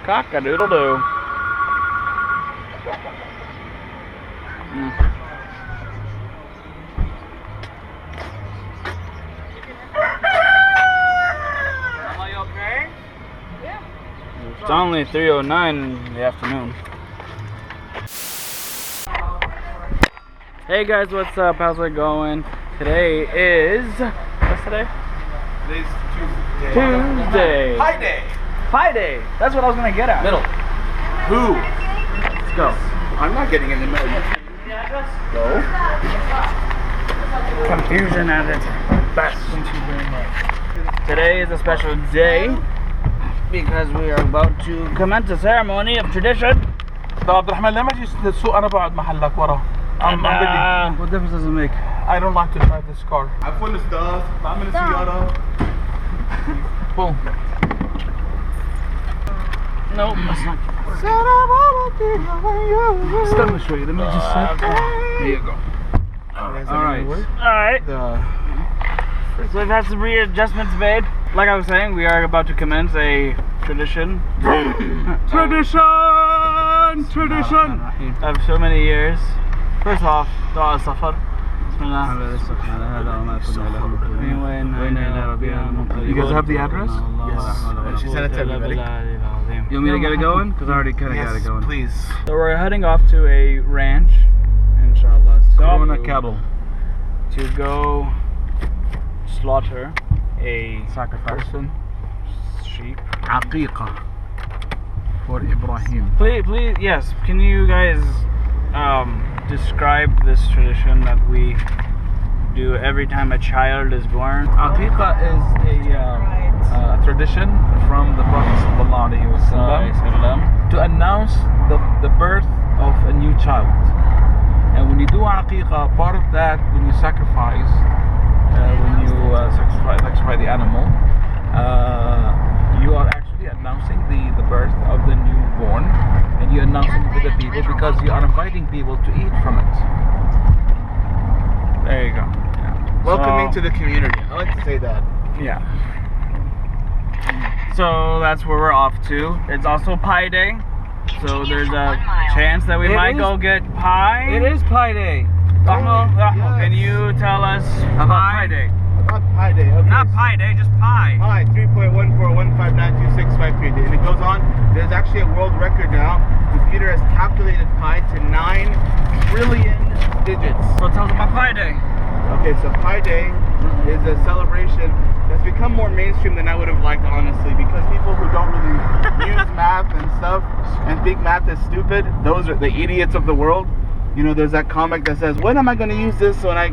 Cock-a-doodle-doo. Are you okay? It's only 3:09 in the afternoon. Hey guys, what's up? How's it going? Today is... What's today? Today's Tuesday. Tuesday. Pi Day. Pi Day. That's what I was gonna get at. Middle. Who? Let's go. I'm not getting in the middle. Go. Confusion at its best. Thank you very much. Today is a special day because we are about to commence a ceremony of tradition. طب عبد الرحمن ليه ما تجيش السوق انا بقعد محلك ورا. What difference does it make? I don't like to drive this car. I'm full of stuff. بعمل سيارة. Boom. Nope, that's not. استنى شوي. Let me just set. Here you go. Alright. Alright. So we've had some readjustments made. Like I was saying, we are about to commence a tradition. Tradition of so many years. First off, دعاء السفر. بسم الله. You guys have the address? Yes. She sent it to everybody. You want me to get it going? Because I already kind of got it going. Please. So we're heading off to a ranch, inshallah. Corona cattle. To go slaughter a Sacrifice. sheep. عقيقة. For Ibrahim. Please, yes. Can you guys describe this tradition that we do every time a child is born? Aqiqah is a tradition from the Prophet ﷺ to announce the birth of a new child. And when you do Aqiqah, part of that, when you sacrifice, sacrifice the animal, you are actually announcing the birth of the newborn, and you're announcing it to the people because you are inviting people to eat from it. There you go. Welcoming So- to the community. I like to say that. Yeah. So that's where we're off to. It's also Pi Day, so there's a chance that we It might is- go get pie. It is Pi Day. Rahmo, Yes. can you tell us About Pi Day? About Pi Day. Okay. Not Pi Day, just pie. Pi 3.141592653. And it goes on. There's actually a world record now. The computer has calculated pi to 9 trillion digits. So tell us about Pi Day. Okay, so Pi Day is a celebration that's become more mainstream than I would have liked, honestly, because people who don't really use math and stuff and think math is stupid, those are the idiots of the world. You know, there's that comic that says, "When am I going to use this when I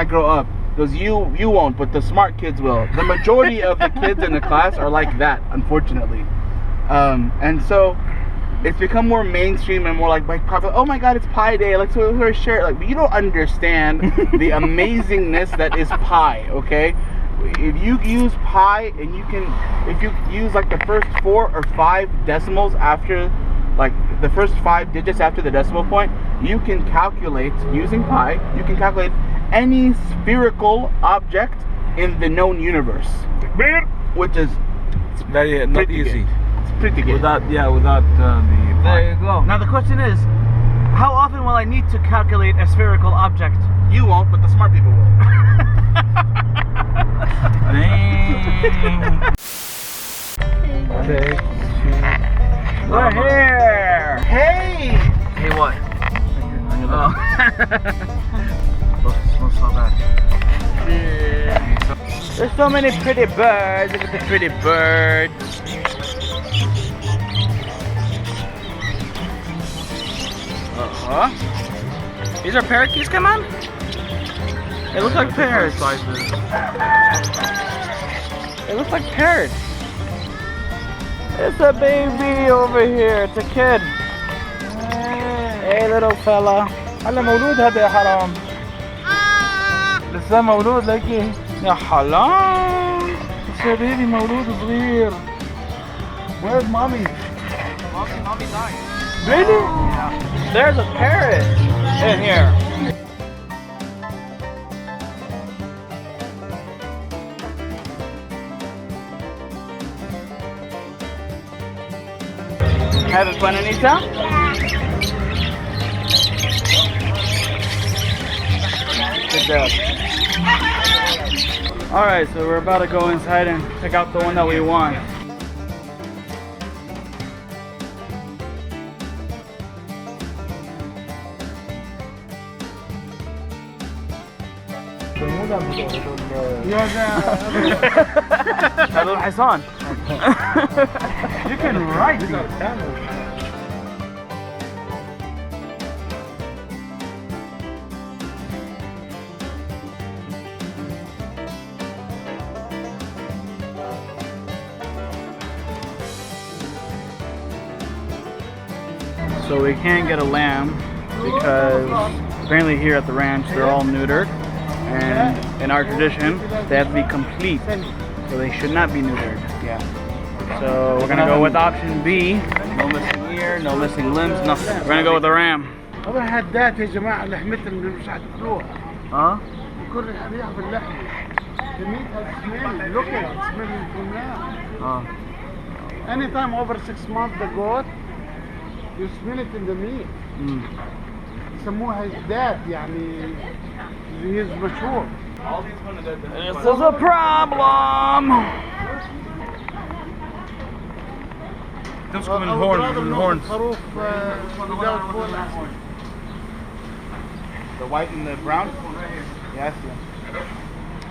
grow up?" Goes, you won't, but the smart kids will. The majority of the kids in the class are like that, unfortunately. And so it's become more mainstream and more like oh my god, it's Pi Day, let's wear a shirt. Like, but you don't understand the amazingness that is pi, okay? If you use pi and if you use like the first 4 or 5 decimals after, like the first 5 digits after the decimal point, you can calculate, using pi, you can calculate any spherical object in the known universe. Which is Very not pretty easy. good. It's pretty good. Without the There you go. Now the question is, how often will I need to calculate a spherical object? You won't, but the smart people will. Dang. We're here. Hey! Hey, what? Oh. Smells so bad. There's so many pretty birds. Look at the pretty birds. These are parakeets, come on? They look like parrots. They look like parrots. It's a baby over here. It's a kid. Hey, little fella. هلا مولود هذا يا حرام. لسه مولود لكن يا حلام. لسه بيبي مولود صغير. Where's mommy? Mommy died. Really? Yeah. There's a parrot in here. Having fun, Anita? Good job. Alright, so we're about to go inside and check out the one that we want. هذا الحصان. You can write these. So we can't get a lamb because apparently here at the ranch they're all neutered, and in our tradition they have to be complete, so they should not be neutered. Yeah. So we're gonna go with option B. No missing ear, no missing limbs, nothing. We're gonna go with the ram. هذا حدات يا جماعة لحمتهم اللي مش هتاكلوها. كل ريحة في اللحم. The meat has smell. Look at it, smelling from now. Anytime over 6 months the goat, you smell it in the meat. يسموها جداد يعني he is mature. This is a problem. تمسكوا من الهورنز. خروف without bone. The white and the brown? Yes.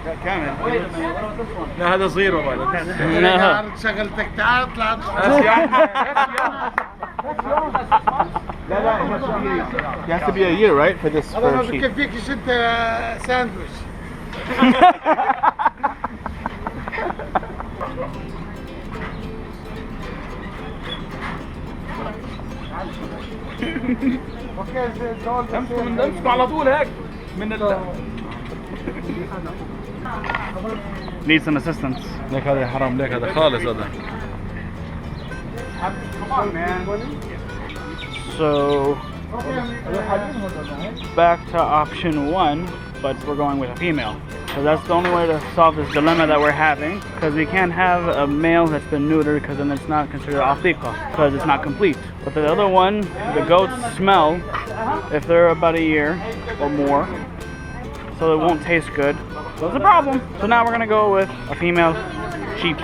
That كامل. لا هذا صغير والله. شغلتك تعال اطلع. لا it has to be a year, right, for this هذا ما sheep? بكفيكش انت ساندويش. امسكوا على طول هيك من Need some assistance. ليك هذا حرام ليك هذا خالص هذا. So back to option 1, but we're going with a female. So that's the only way to solve this dilemma that we're having, because we can't have a male that's been neutered, because then it's not considered aqiqah, because it's not complete. But the other one, the goats smell if they're about a year or more, so it won't taste good. So it's a problem. So now we're gonna go with a female sheep.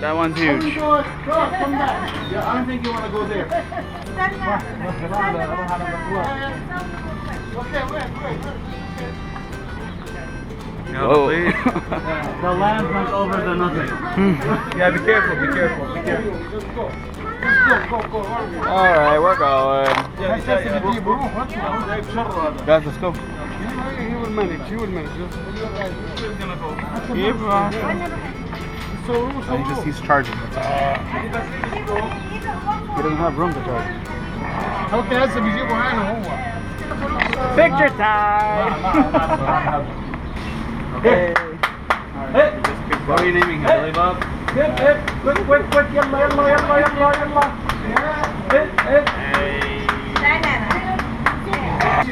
That one's huge. Come back. Yeah, I don't think you want to go there. Okay, wait. Whoa. The lamb went over the nothing. Yeah, be careful. Let's go. Go. Alright, we're going. Guys, let's go. He will manage. Keep on. He's charging. He doesn't have room to charge. اوكي هسه بيجيبوا هنا هو. Picture time! Hey. What are you naming him? Billy Bob? quick يلا.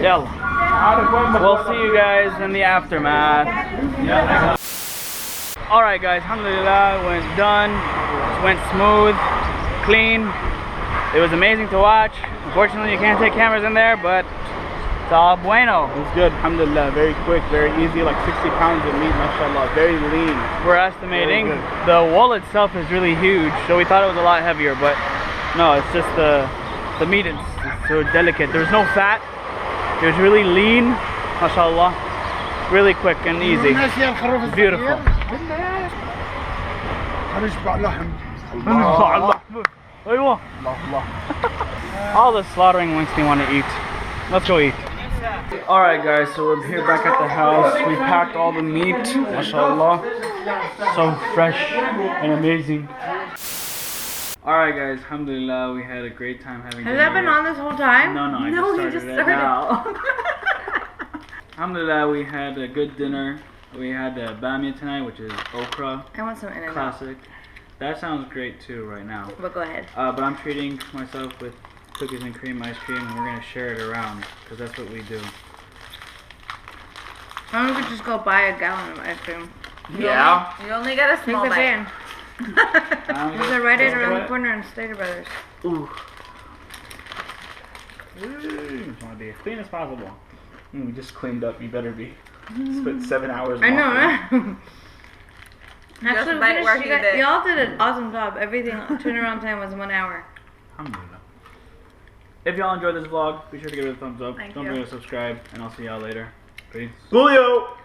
Yalla. We'll see you guys in the aftermath. Alright guys, alhamdulillah, went done. Went smooth, clean. It was amazing to watch. Unfortunately, you can't take cameras in there, but it's all bueno. It's good, alhamdulillah. Very quick, very easy, like 60 pounds of meat, mashallah. Very lean. We're estimating the wall itself is really huge, so we thought it was a lot heavier, but no, it's just the meat is so delicate. There's no fat. It was really lean, mashallah. Really quick and easy. Beautiful. هنشبع لحم. All the slaughtering links they want to eat. Let's go eat. Alright guys, so we're here back at the house. We packed all the meat, mashallah. So fresh and amazing. Alright guys, alhamdulillah, we had a great time having dinner. Has that been on this whole time? No, he just started. Alhamdulillah, we had a good dinner. We had bamia tonight, which is okra. I want some In-N-Out. Classic. That sounds great too right now. But go ahead. But I'm treating myself with cookies and cream ice cream, and we're gonna share it around because that's what we do. Or we could just go buy a gallon of ice cream. Yeah. You only get a Take small the bite. van. There's a Rite Aid around the corner in Stater Brothers. Ooh. Just want to be as clean as possible. We just cleaned up. You better be. Spent 7 hours. I know, walking. right? Actually, we bite finished, where you he guys, did. y'all did an awesome job. Everything turnaround time was 1 hour. Alhamdulillah. If y'all enjoyed this vlog, be sure to give it a thumbs up. Thank Don't you. forget to subscribe, and I'll see y'all later. Peace. Julio!